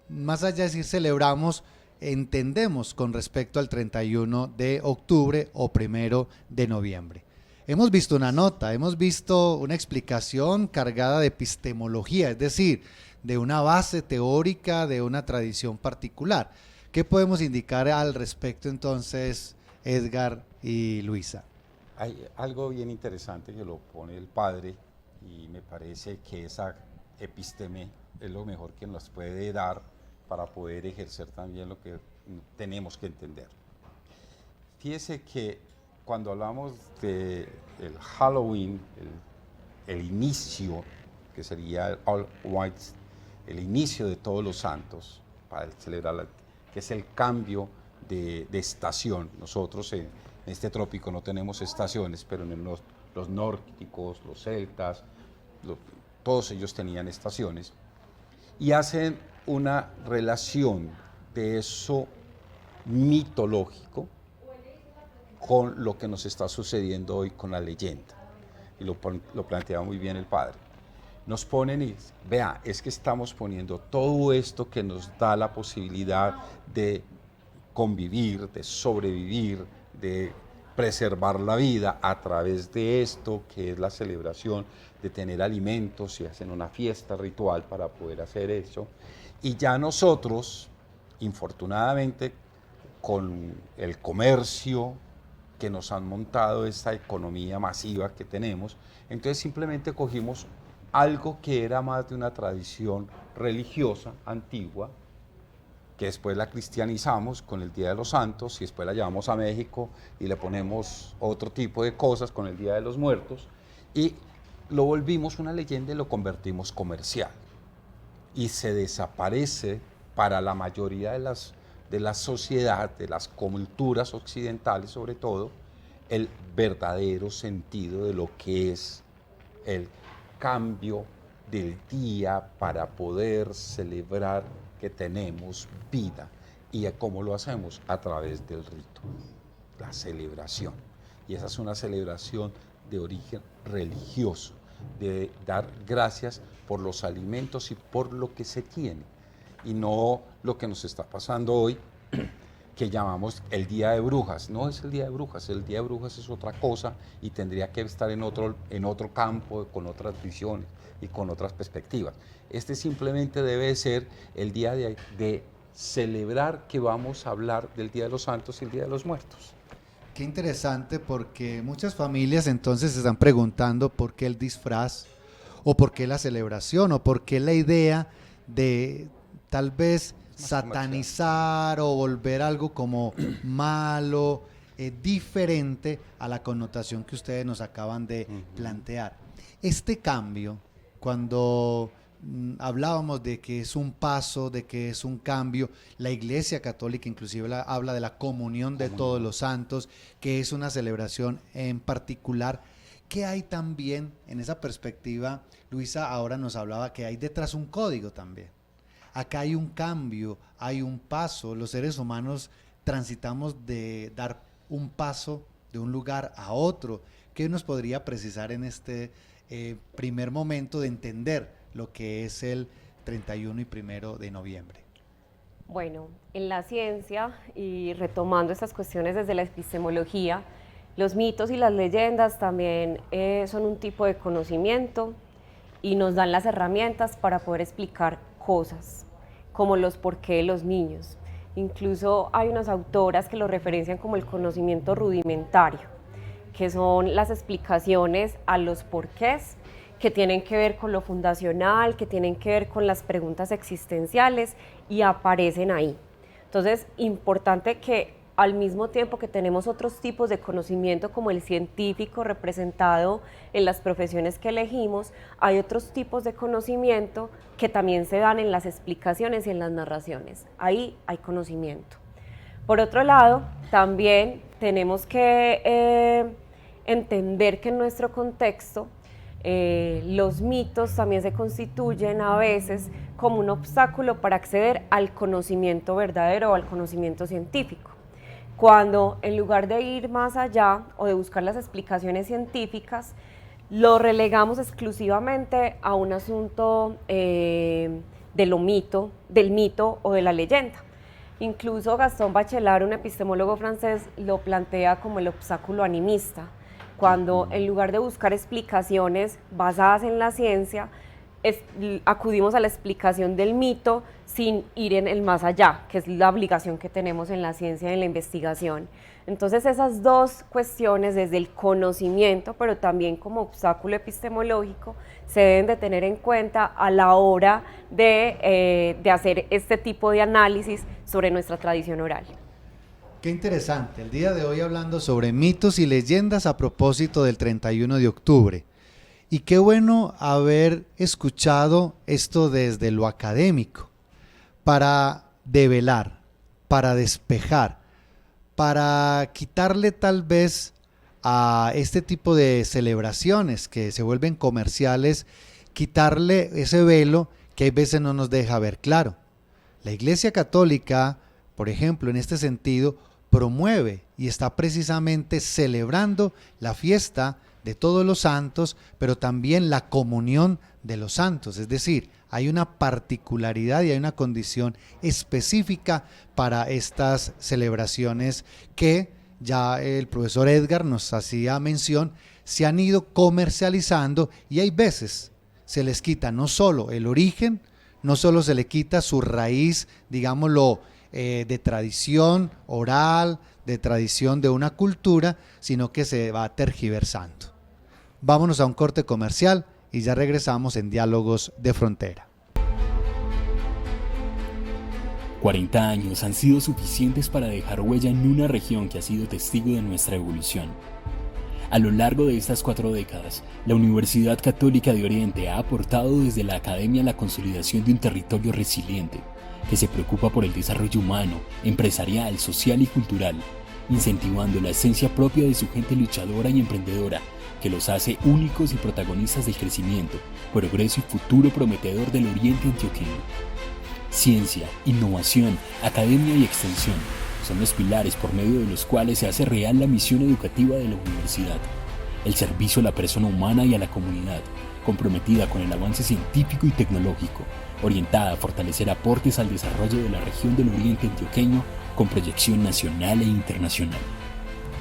Speaker 2: más allá de decir celebramos, entendemos con respecto al 31 de octubre o 1 de noviembre. Hemos visto una nota, hemos visto una explicación cargada de epistemología, es decir, de una base teórica, de una tradición particular. ¿Qué podemos indicar al respecto entonces, Edgar y Luisa?
Speaker 5: Hay algo bien interesante que lo pone el padre y me parece que esa episteme es lo mejor que nos puede dar para poder ejercer también lo que tenemos que entender. Fíjese que cuando hablamos del Halloween, el inicio, que sería el All White, el inicio de todos los santos, para celebrar, que es el cambio de estación. Nosotros en este trópico no tenemos estaciones, pero en los nórdicos, los celtas, todos ellos tenían estaciones, y hacen una relación de eso mitológico con lo que nos está sucediendo hoy con la leyenda. Y lo planteaba muy bien el padre. Nos ponen y, vea, es que estamos poniendo todo esto que nos da la posibilidad de convivir, de sobrevivir, de preservar la vida a través de esto que es la celebración de tener alimentos, y hacen una fiesta ritual para poder hacer eso. Y ya nosotros, infortunadamente, con el comercio que nos han montado, esta economía masiva que tenemos, entonces simplemente cogimos algo que era más de una tradición religiosa antigua, que después la cristianizamos con el Día de los Santos, y después la llevamos a México y le ponemos otro tipo de cosas con el Día de los Muertos, y lo volvimos una leyenda y lo convertimos comercial. Y se desaparece para la mayoría de la sociedad, de las culturas occidentales sobre todo, el verdadero sentido de lo que es el cambio del día para poder celebrar que tenemos vida. ¿Y cómo lo hacemos? A través del rito, la celebración. Y esa es una celebración de origen religioso, de dar gracias por los alimentos y por lo que se tiene, y no lo que nos está pasando hoy, que llamamos el Día de Brujas. No es el Día de Brujas, el Día de Brujas es otra cosa y tendría que estar en otro campo, con otras visiones y con otras perspectivas. Este simplemente debe ser el día de celebrar que vamos a hablar del Día de los Santos y el Día de los Muertos.
Speaker 2: Qué interesante, porque muchas familias entonces se están preguntando por qué el disfraz, o por qué la celebración, o por qué la idea de tal vez satanizar o volver algo como malo, diferente a la connotación que ustedes nos acaban de plantear. Este cambio, cuando hablábamos de que es un paso, de que es un cambio, la Iglesia Católica inclusive habla de la comunión de todos los santos, que es una celebración en particular. ¿Qué hay también en esa perspectiva? Luisa ahora nos hablaba que hay detrás un código también. Acá hay un cambio, hay un paso. Los seres humanos transitamos de dar un paso de un lugar a otro. ¿Qué nos podría precisar en este primer momento de entender lo que es el 31 y 1 de noviembre?
Speaker 6: Bueno, en la ciencia, y retomando estas cuestiones desde la epistemología, los mitos y las leyendas también son un tipo de conocimiento y nos dan las herramientas para poder explicar cosas como los por qué de los niños. Incluso hay unas autoras que lo referencian como el conocimiento rudimentario, que son las explicaciones a los porqués, que tienen que ver con lo fundacional, que tienen que ver con las preguntas existenciales y aparecen ahí. Entonces, importante que al mismo tiempo que tenemos otros tipos de conocimiento como el científico representado en las profesiones que elegimos, hay otros tipos de conocimiento que también se dan en las explicaciones y en las narraciones. Ahí hay conocimiento. Por otro lado, también tenemos que entender que en nuestro contexto los mitos también se constituyen a veces como un obstáculo para acceder al conocimiento verdadero o al conocimiento científico. Cuando en lugar de ir más allá o de buscar las explicaciones científicas, lo relegamos exclusivamente a un asunto del mito o de la leyenda. Incluso Gastón Bachelard, un epistemólogo francés, lo plantea como el obstáculo animista, cuando en lugar de buscar explicaciones basadas en la ciencia, acudimos a la explicación del mito sin ir en el más allá, que es la obligación que tenemos en la ciencia y en la investigación. Entonces esas dos cuestiones, desde el conocimiento, pero también como obstáculo epistemológico, se deben de tener en cuenta a la hora de hacer este tipo de análisis sobre nuestra tradición oral.
Speaker 2: Qué interesante, el día de hoy hablando sobre mitos y leyendas a propósito del 31 de octubre. Y qué bueno haber escuchado esto desde lo académico, para develar, para despejar, para quitarle tal vez a este tipo de celebraciones que se vuelven comerciales, quitarle ese velo que a veces no nos deja ver claro. La Iglesia Católica, por ejemplo, en este sentido, promueve y está precisamente celebrando la fiesta de todos los santos, pero también la comunión de los santos, es decir, hay una particularidad y hay una condición específica para estas celebraciones que ya el profesor Edgar nos hacía mención, se han ido comercializando y hay veces se les quita no solo el origen, no solo se le quita su raíz, digámoslo, de tradición oral, de tradición de una cultura, sino que se va tergiversando. Vámonos a un corte comercial y ya regresamos en Diálogos de Frontera.
Speaker 13: 40 años han sido suficientes para dejar huella en una región que ha sido testigo de nuestra evolución. A lo largo de estas 4 décadas, la Universidad Católica de Oriente ha aportado desde la academia a la consolidación de un territorio resiliente, que se preocupa por el desarrollo humano, empresarial, social y cultural, incentivando la esencia propia de su gente luchadora y emprendedora, que los hace únicos y protagonistas del crecimiento, progreso y futuro prometedor del Oriente Antioqueño. Ciencia, innovación, academia y extensión son los pilares por medio de los cuales se hace real la misión educativa de la universidad, el servicio a la persona humana y a la comunidad, comprometida con el avance científico y tecnológico, orientada a fortalecer aportes al desarrollo de la región del Oriente Antioqueño con proyección nacional e internacional.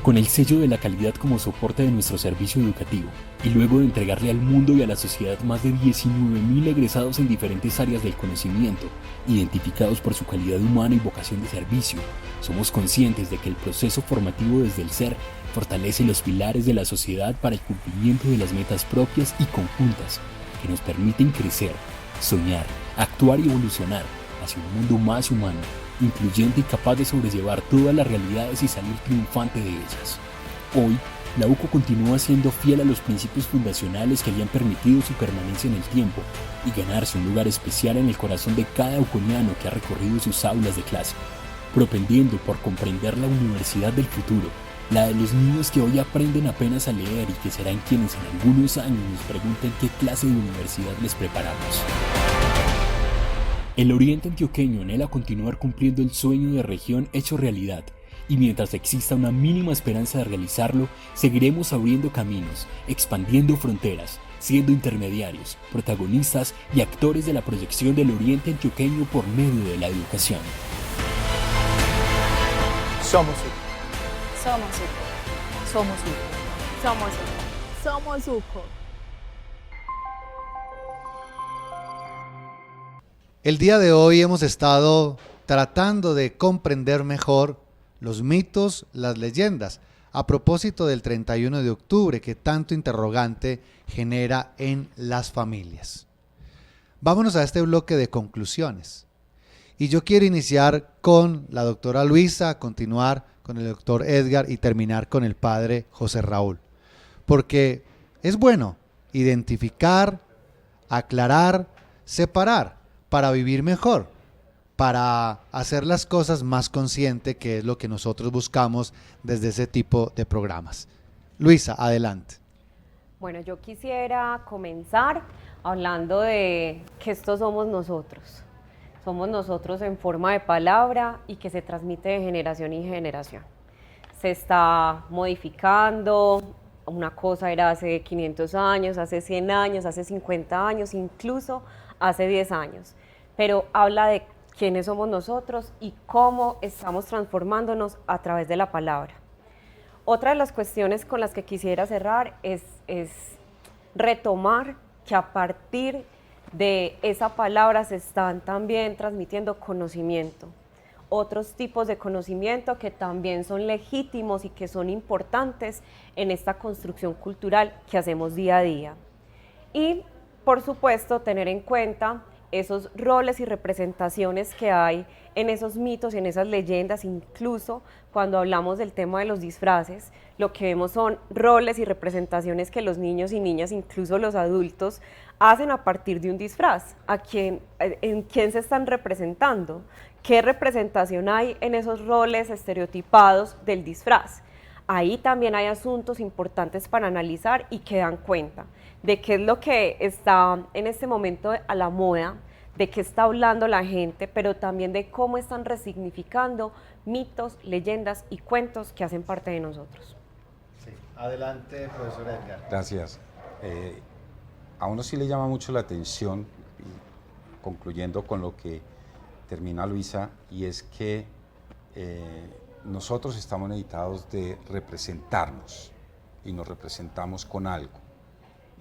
Speaker 13: Con el sello de la calidad como soporte de nuestro servicio educativo, y luego de entregarle al mundo y a la sociedad más de 19.000 egresados en diferentes áreas del conocimiento, identificados por su calidad humana y vocación de servicio, somos conscientes de que el proceso formativo desde el ser fortalece los pilares de la sociedad para el cumplimiento de las metas propias y conjuntas que nos permiten crecer, soñar, actuar y evolucionar hacia un mundo más humano, incluyente y capaz de sobrellevar todas las realidades y salir triunfante de ellas. Hoy, la UCO continúa siendo fiel a los principios fundacionales que le han permitido su permanencia en el tiempo y ganarse un lugar especial en el corazón de cada uconiano que ha recorrido sus aulas de clase, propendiendo por comprender la universidad del futuro, la de los niños que hoy aprenden apenas a leer y que serán quienes en algunos años nos pregunten qué clase de universidad les preparamos. El Oriente Antioqueño anhela continuar cumpliendo el sueño de región hecho realidad, y mientras exista una mínima esperanza de realizarlo, seguiremos abriendo caminos, expandiendo fronteras, siendo intermediarios, protagonistas y actores de la proyección del Oriente Antioqueño por medio de la educación.
Speaker 14: Somos UCO.
Speaker 7: Somos UCO. Somos UCO.
Speaker 14: Somos UCO.
Speaker 7: Somos UCO.
Speaker 2: El día de hoy hemos estado tratando de comprender mejor los mitos, las leyendas, a propósito del 31 de octubre que tanto interrogante genera en las familias. Vámonos a este bloque de conclusiones. Y yo quiero iniciar con la doctora Luisa, continuar con el doctor Edgar y terminar con el padre José Raúl. Porque es bueno identificar, aclarar, separar para vivir mejor, para hacer las cosas más consciente, que es lo que nosotros buscamos desde ese tipo de programas. Luisa, adelante.
Speaker 6: Bueno, yo quisiera comenzar hablando de que estos somos nosotros. Somos nosotros en forma de palabra y que se transmite de generación en generación. Se está modificando, una cosa era hace 500 años, hace 100 años, hace 50 años, incluso hace 10 años. Pero habla de quiénes somos nosotros y cómo estamos transformándonos a través de la palabra. Otra de las cuestiones con las que quisiera cerrar es retomar que a partir de esa palabra se están también transmitiendo conocimiento, otros tipos de conocimiento que también son legítimos y que son importantes en esta construcción cultural que hacemos día a día. Y, por supuesto, tener en cuenta esos roles y representaciones que hay en esos mitos y en esas leyendas. Incluso cuando hablamos del tema de los disfraces, lo que vemos son roles y representaciones que los niños y niñas, incluso los adultos, hacen a partir de un disfraz. ¿En quién se están representando? ¿Qué representación hay en esos roles estereotipados del disfraz? Ahí también hay asuntos importantes para analizar y que dan cuenta de qué es lo que está en este momento a la moda, de qué está hablando la gente, pero también de cómo están resignificando mitos, leyendas y cuentos que hacen parte de nosotros.
Speaker 2: Sí. Adelante, profesor Edgar.
Speaker 5: Gracias. A uno sí le llama mucho la atención, concluyendo con lo que termina Luisa, y es que nosotros estamos necesitados de representarnos y nos representamos con algo.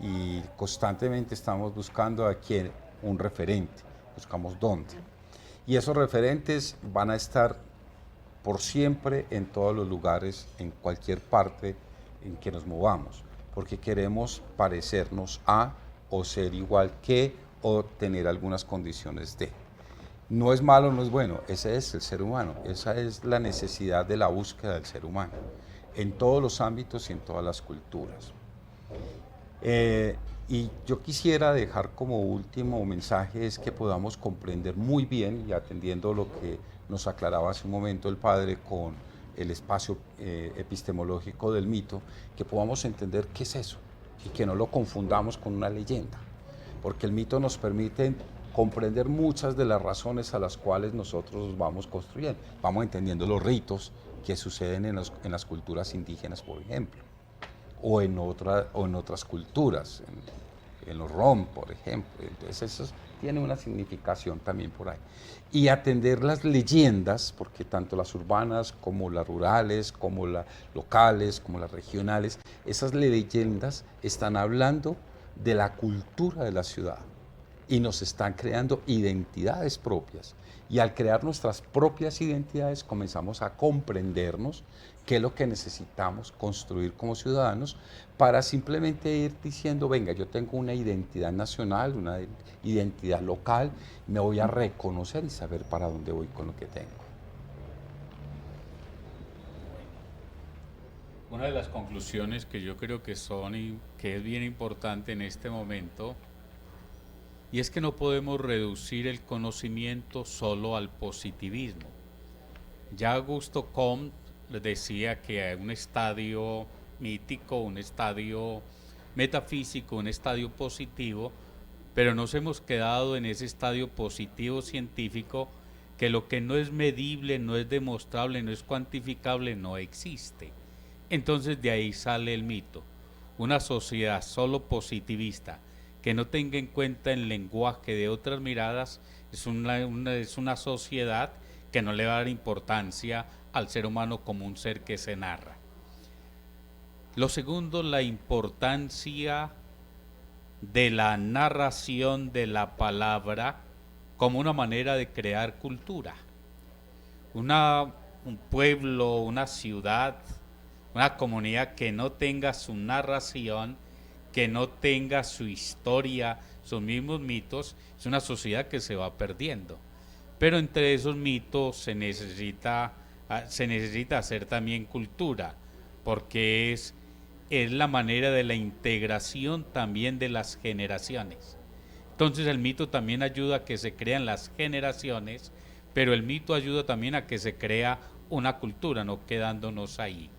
Speaker 5: Y constantemente estamos buscando a quién, un referente, buscamos dónde. Y esos referentes van a estar por siempre en todos los lugares, en cualquier parte en que nos movamos, porque queremos parecernos a, o ser igual que, o tener algunas condiciones de. No es malo, no es bueno, ese es el ser humano, esa es la necesidad de la búsqueda del ser humano, en todos los ámbitos y en todas las culturas. Y yo quisiera dejar como último mensaje es que podamos comprender muy bien, y atendiendo lo que nos aclaraba hace un momento el padre con el espacio epistemológico del mito, que podamos entender qué es eso y que no lo confundamos con una leyenda, porque el mito nos permite comprender muchas de las razones a las cuales nosotros vamos construyendo, vamos entendiendo los ritos que suceden en las culturas indígenas, por ejemplo, o en otras culturas, en los rom, por ejemplo. Entonces eso tiene una significación también por ahí. Y atender las leyendas, porque tanto las urbanas como las rurales, como las locales, como las regionales, esas leyendas están hablando de la cultura de la ciudad y nos están creando identidades propias. Y al crear nuestras propias identidades comenzamos a comprendernos qué es lo que necesitamos construir como ciudadanos para simplemente ir diciendo, venga, yo tengo una identidad nacional, una identidad local, me voy a reconocer y saber para dónde voy con lo que tengo.
Speaker 4: Una de las conclusiones que yo creo que que es bien importante en este momento, y es que no podemos reducir el conocimiento solo al positivismo. Ya Augusto Comte decía que un estadio mítico, un estadio metafísico, un estadio positivo, pero nos hemos quedado en ese estadio positivo científico, que lo que no es medible, no es demostrable, no es cuantificable, no existe. Entonces de ahí sale el mito. Una sociedad solo positivista, que no tenga en cuenta el lenguaje de otras miradas, es una sociedad que no le va a dar importancia al ser humano como un ser que se narra. Lo segundo, la importancia de la narración de la palabra como una manera de crear cultura. Un pueblo, una ciudad, una comunidad que no tenga su narración, que no tenga su historia, sus mismos mitos, es una sociedad que se va perdiendo. Pero entre esos mitos se necesita hacer también cultura, porque es la manera de la integración también de las generaciones. Entonces el mito también ayuda a que se crean las generaciones, pero el mito ayuda también a que se crea una cultura, no quedándonos ahí.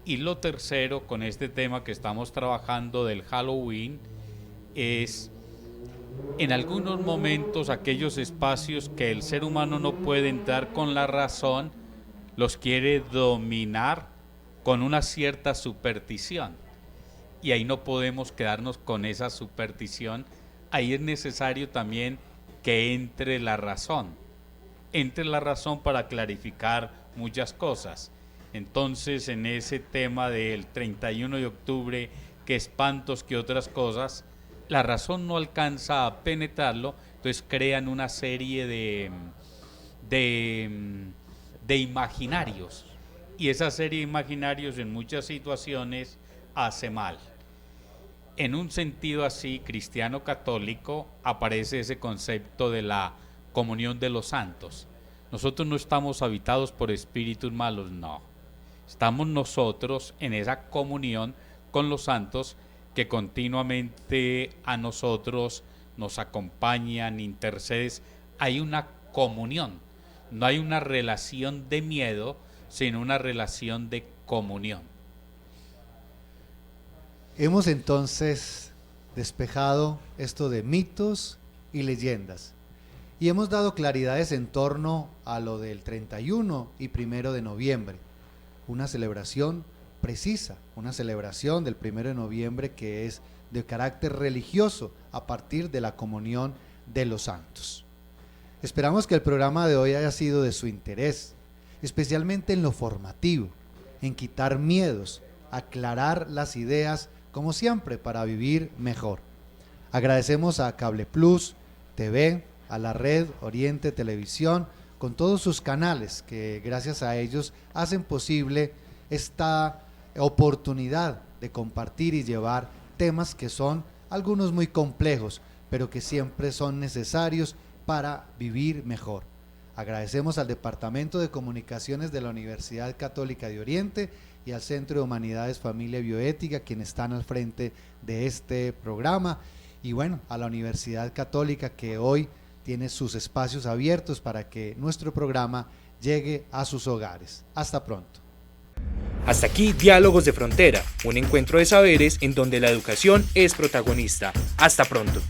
Speaker 4: Y lo tercero, con este tema que estamos trabajando del Halloween, es en algunos momentos aquellos espacios que el ser humano no puede entrar con la razón, los quiere dominar con una cierta superstición. Y ahí no podemos quedarnos con esa superstición. Ahí es necesario también que entre la razón para clarificar muchas cosas. Entonces, en ese tema del 31 de octubre, que espantos, que otras cosas, la razón no alcanza a penetrarlo, entonces crean una serie de imaginarios, y esa serie de imaginarios en muchas situaciones hace mal. En un sentido así cristiano católico aparece ese concepto de la comunión de los santos. Nosotros no estamos habitados por espíritus malos, no. Estamos nosotros en esa comunión con los santos que continuamente a nosotros nos acompañan, intercedes. Hay una comunión, no hay una relación de miedo, sino una relación de comunión.
Speaker 2: Hemos entonces despejado esto de mitos y leyendas y hemos dado claridades en torno a lo del 31 y 1 de noviembre, una celebración precisa, una celebración del 1 de noviembre que es de carácter religioso a partir de la comunión de los santos. Esperamos que el programa de hoy haya sido de su interés, especialmente en lo formativo, en quitar miedos, aclarar las ideas, como siempre, para vivir mejor. Agradecemos a Cable Plus TV, a la red Oriente Televisión, con todos sus canales que gracias a ellos hacen posible esta oportunidad de compartir y llevar temas que son algunos muy complejos, pero que siempre son necesarios para vivir mejor. Agradecemos al Departamento de Comunicaciones de la Universidad Católica de Oriente y al Centro de Humanidades, Familia y Bioética, quienes están al frente de este programa, y bueno, a la Universidad Católica, que hoy tiene sus espacios abiertos para que nuestro programa llegue a sus hogares. Hasta pronto.
Speaker 3: Hasta aquí Diálogos de Frontera, un encuentro de saberes en donde la educación es protagonista. Hasta pronto.